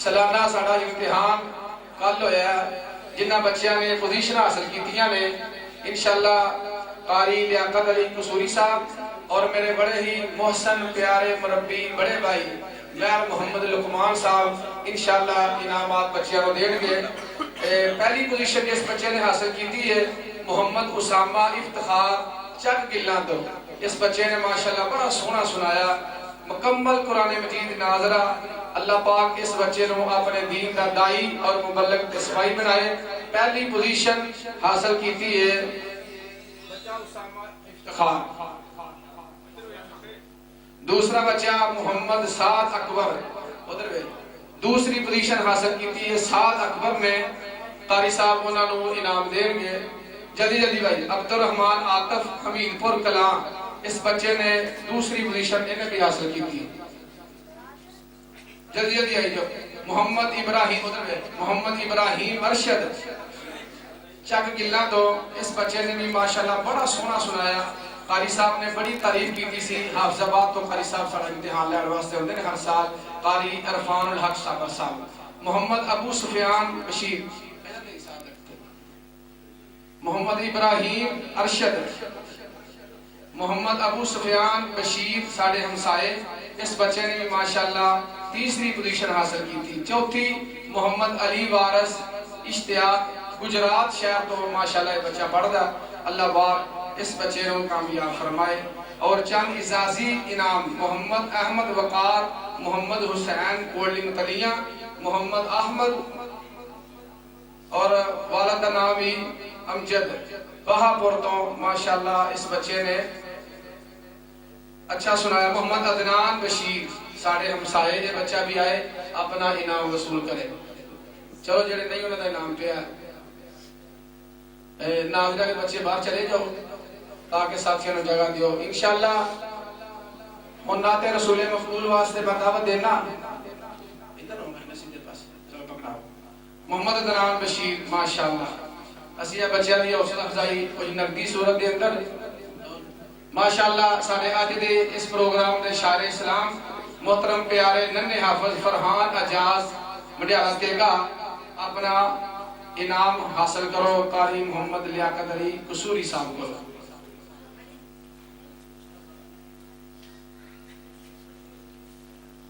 سالانہ ساڑا امتحان کل ہویا ہے جنہ بچیاں نے پوزیشن حاصل کیتیاں نے انشاءاللہ قاری لیاقت علی قصوری صاحب اور میرے بڑے ہی محسن پیارے مربی بڑے بھائی مہر محمد لقمان صاحب انشاءاللہ انعامات بچیاں کو دیں گے۔ پہلی پوزیشن جس بچے نے حاصل کی ہے محمد اسامہ افتخار چک گلان تو اس بچے نے ماشاءاللہ بڑا سونا سنایا مکمل قرآن مجید ناظرہ۔ اللہ پاک اس بچے نو اپنے دین دا دائی اور مبلغ اسمائی بنائے۔ پہلی پوزیشن حاصل کیتی ہے بچہ اسامہ افتخار، دوسرا بچہ محمد سعد اکبر ادھر وے دوسری پوزیشن حاصل کیتی ہے سعد اکبر نے۔ قاری صاحب انہوں نے انعام دیں گے جلدی جلدی بھائی۔ عبدالرحمن عاطف حمید پور کلام اس بچے نے دوسری پوزیشن انہیں بھی حاصل کی تھی، جلدی جلدی آئی جو۔ محمد ابراہیم ادھر ہے محمد ابراہیم ارشد چک گلہ تو اس بچے نے بھی ماشاءاللہ بڑا سونا سنایا۔ قاری صاحب نے بڑی تعریف کی تھی سی حافظ آباد تو قاری صاحب سارا امتحان لے واسطے ہوتے ہیں ہر سال۔ قاری عرفان الحق صاحب محمد ابو سفیان بشیر، محمد ابراہیم ارشد، محمد ابو سفیان بشیر ساڑھے ہمسائے اس بچے نے بھی ماشاءاللہ تیسری پوزیشن حاصل کی تھی۔ چوتھی محمد علی وارث اشتیاق گجرات شہر تو ماشاءاللہ یہ بچہ پڑھ دا۔ اللہ پاک اس بچے کو کامیاب فرمائے۔ اور چند اعزازی انعام محمد احمد وقار، محمد حسین کوڑلی مطلیہ، محمد احمد اور والد نامی امجد بہا پورتوں ماشاءاللہ اس بچے نے اچھا سنایا۔ محمد عدنان بشیر ساڑھے ہمسائے یہ بچہ بھی آئے اپنا انعام وصول کرے۔ چلو جڑے نہیں انہوں نے انعام پہ ہے ناظرہ کے بچے باہر چلے جاؤ تاکہ ساتھیوں نے جگہ دیو انشاءاللہ۔ منات رسول مفعول واسطے برداوت دینا ادھر ہوں میں نصیب دے پاس چلو پکڑاؤ۔ محمد عدنان بشیر ماشاءاللہ اسیہ بچہ دی حوصلہ افزائی کچھ نقدی صورت دے اندر ماشاءاللہ سارے آج دے اس پروگرام دے شاعر اسلام محترم پیارے ننھے حافظ فرحان اجاز مڈیالہ تیگا اپنا انعام حاصل کرو۔ قاری محمد لیاقت علی قصوری صاحب کو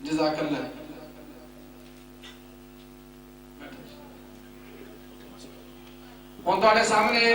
جزاک اللہ۔ ہوں تواڈے سامنے